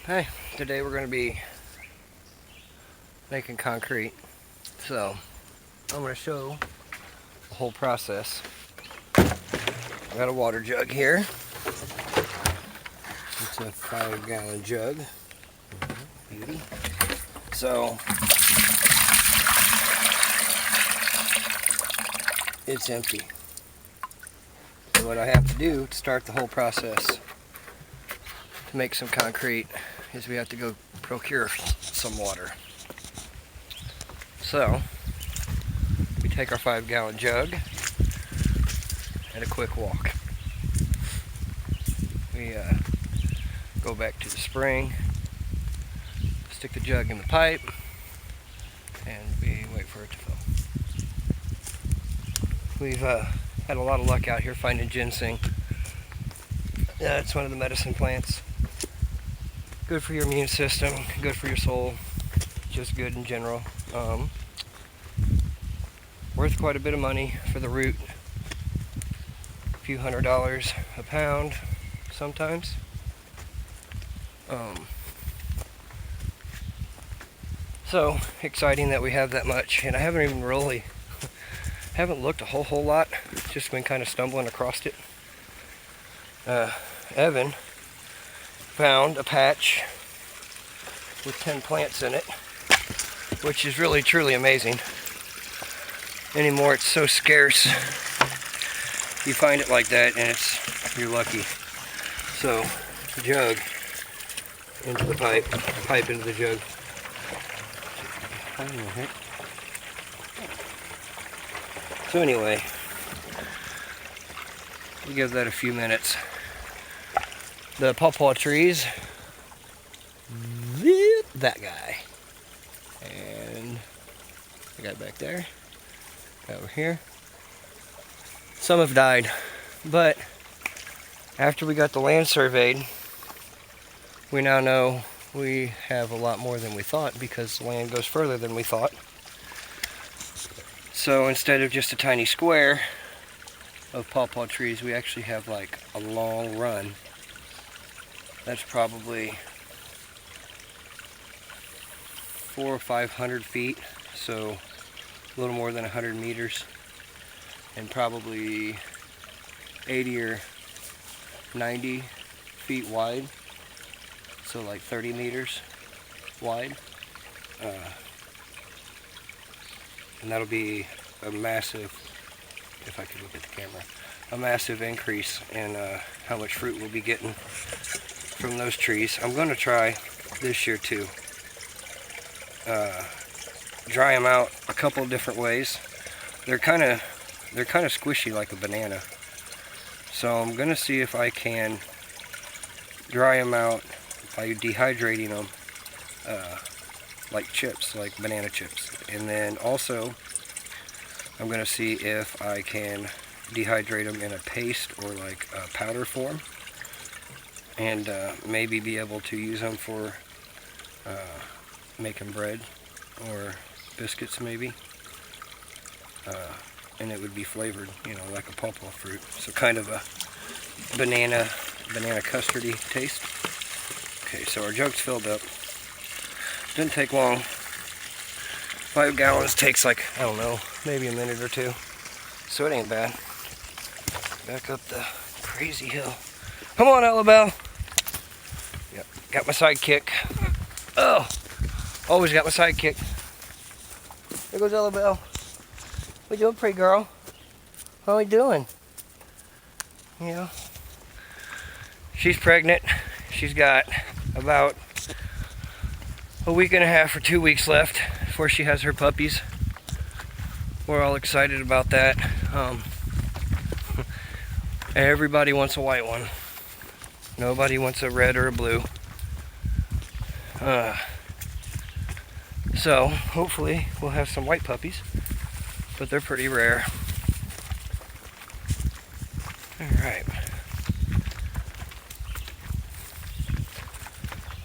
Hey, today we're going to be making concrete. So, I'm going to show the whole process. I got a water jug here. It's a 5-gallon jug. Beauty. So, it's empty. So what I have to do to start the whole process to make some concrete is we have to go procure some water. So, we take our 5-gallon jug and a quick walk. We go back to the spring, stick the jug in the pipe, and we wait for it to fill. We've had a lot of luck out here finding ginseng. Yeah, it's one of the medicine plants. Good for your immune system, good for your soul, just good in general. Worth quite a bit of money for the root. A few $100s a pound sometimes. So exciting that we have that much, and I haven't even really haven't looked a whole lot, just been kind of stumbling across it. Evan found a patch with 10 plants in it, which is really truly amazing. Anymore, it's so scarce. You find it like that, and you're lucky. So, jug into the pipe, pipe into the jug. So anyway, we give that a few minutes. The pawpaw trees, that guy, and the guy back there, over here. Some have died, but after we got the land surveyed, we now know we have a lot more than we thought because the land goes further than we thought. So instead of just a tiny square of pawpaw trees, we actually have like a long run. That's probably 400 or 500 feet, so a little more than 100 meters, and probably 80 or 90 feet wide, so like 30 meters wide. And that'll be a massive, if I could look at the camera, a massive increase in how much fruit we'll be getting from those trees. I'm going to try this year to dry them out a couple different ways. They're kind of squishy like a banana. So I'm going to see if I can dry them out by dehydrating them like chips, like banana chips. And then also I'm going to see if I can dehydrate them in a paste or like a powder form, and maybe be able to use them for making bread or biscuits maybe. And it would be flavored, you know, like a pawpaw fruit. So kind of a banana custardy taste. Okay, so our jug's filled up. Didn't take long. 5 gallons takes like, I don't know, maybe a minute or two. So it ain't bad. Back up the crazy hill. Come on, Ellabelle. Yep, got my sidekick. Oh, always got my sidekick. There goes Ellabelle. What you doing, pretty girl? How are we doing? You know, she's pregnant. She's got about a week and a half or 2 weeks left before she has her puppies. We're all excited about that. Everybody wants a white one. Nobody wants a red or a blue. So hopefully we'll have some white puppies, but they're pretty rare. Alright.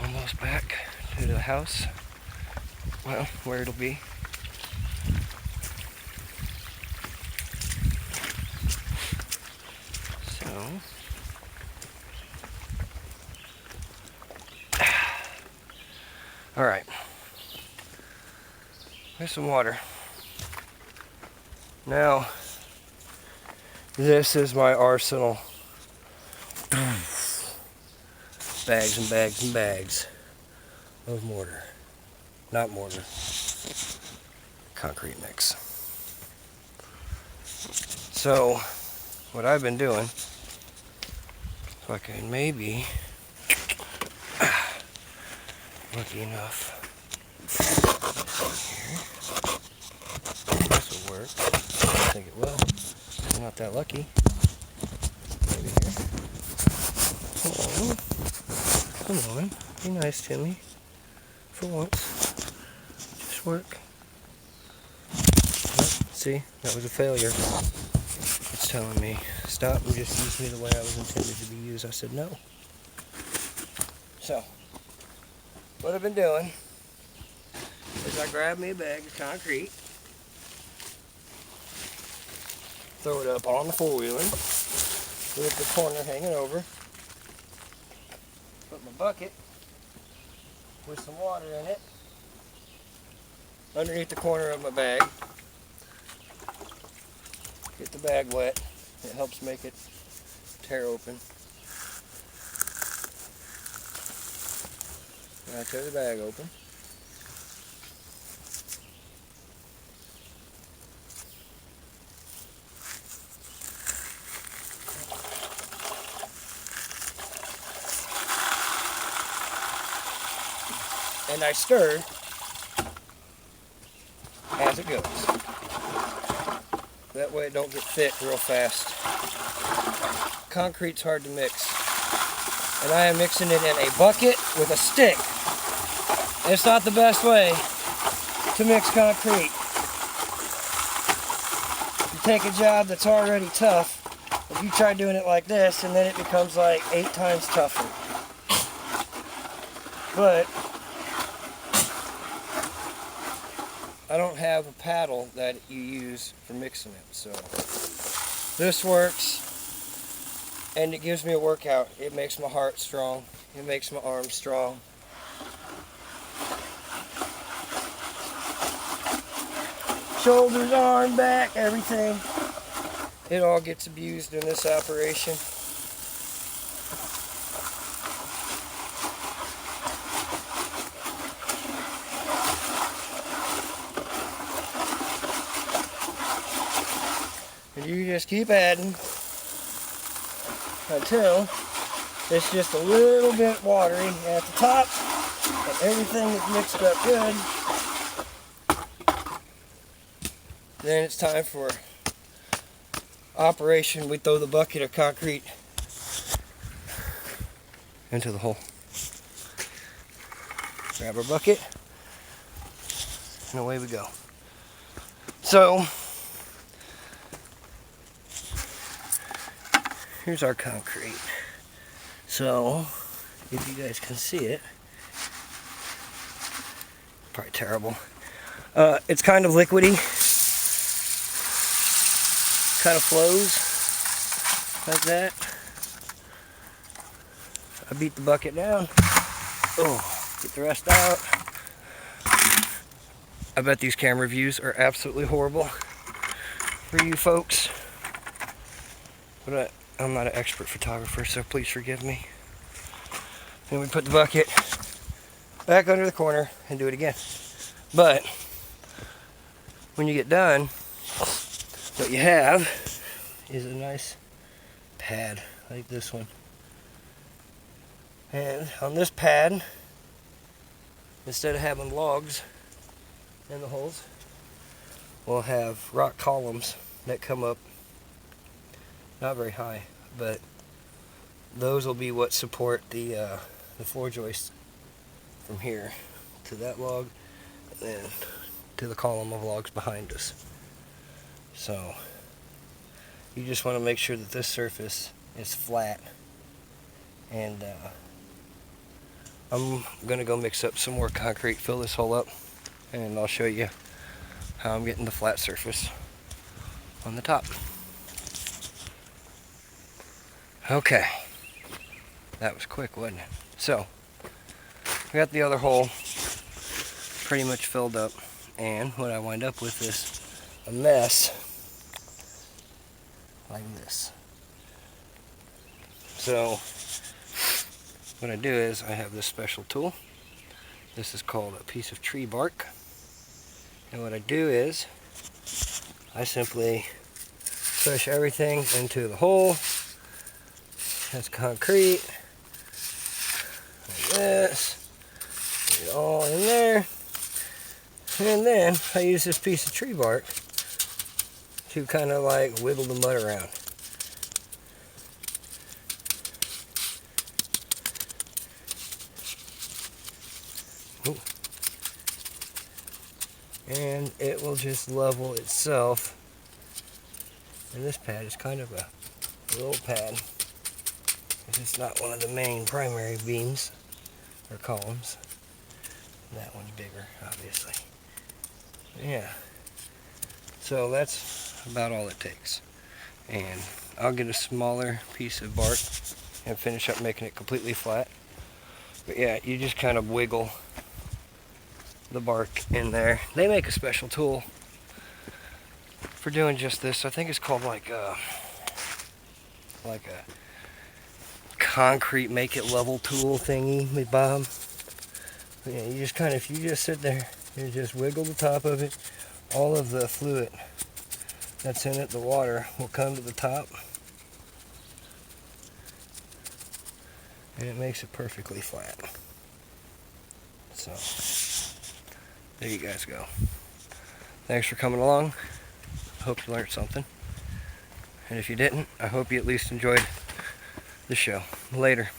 Almost back to the house. Well, where it'll be. So All right. There's some water. Now, this is my arsenal. Bags and bags and bags of mortar. Not mortar. Concrete mix. So, what I've been doing, if I can maybe, lucky enough, here, this will work. I think it will. I'm not that lucky. Maybe here. Come on. Be nice to me. For once. Just work. Oh, see? That was a failure. It's telling me, stop and just use me the way I was intended to be used. I said no. So, what I've been doing is I grab me a bag of concrete, throw it up on the four-wheeler, with the corner hanging over, put my bucket with some water in it underneath the corner of my bag. Get the bag wet. It helps make it tear open. And I tear the bag open. And I stir as it goes. That way it don't get thick real fast. Concrete's hard to mix. And I am mixing it in a bucket with a stick. It's not the best way to mix concrete. You take a job that's already tough, if you try doing it like this, and then it becomes like 8 times tougher. But I don't have a paddle that you use for mixing it, so this works, and it gives me a workout. It makes my heart strong. It makes my arms strong. Shoulders, arm, back, everything. It all gets abused in this operation. And you just keep adding until it's just a little bit watery at the top and everything is mixed up good. Then it's time for operation. We throw the bucket of concrete into the hole. Grab our bucket and away we go. So here's our concrete. So, if you guys can see it, probably terrible. It's kind of liquidy, kind of flows like that. I beat the bucket down. Oh, get the rest out. I bet these camera views are absolutely horrible for you folks, but I'm not an expert photographer, so please forgive me. Then we put the bucket back under the corner and do it again. But when you get done, what you have is a nice pad like this one. And on this pad, instead of having logs in the holes, we'll have rock columns that come up not very high, but those will be what support the floor joist from here to that log and then to the column of logs behind us. So you just want to make sure that this surface is flat, and I'm gonna go mix up some more concrete, fill this hole up, and I'll show you how I'm getting the flat surface on the top. Okay, that was quick, wasn't it? So, we got the other hole pretty much filled up. And what I wind up with is a mess like this. So what I do is I have this special tool. This is called a piece of tree bark. And what I do is I simply push everything into the hole. That's concrete. Like this. Get it all in there. And then I use this piece of tree bark to kind of like wiggle the mud around. Ooh. And it will just level itself. And this pad is kind of a little pad. It's not one of the main primary beams or columns. That one's bigger, obviously. Yeah. So that's about all it takes. And I'll get a smaller piece of bark and finish up making it completely flat. But yeah, you just kind of wiggle the bark in there. They make a special tool for doing just this. I think it's called like a concrete make it level tool thingy, Bob. But yeah, you just kind of, if you just sit there and just wiggle the top of it, all of the fluid that's in it, the water, will come to the top. And it makes it perfectly flat. So, there you guys go. Thanks for coming along. Hope you learned something. And if you didn't, I hope you at least enjoyed the show. Later.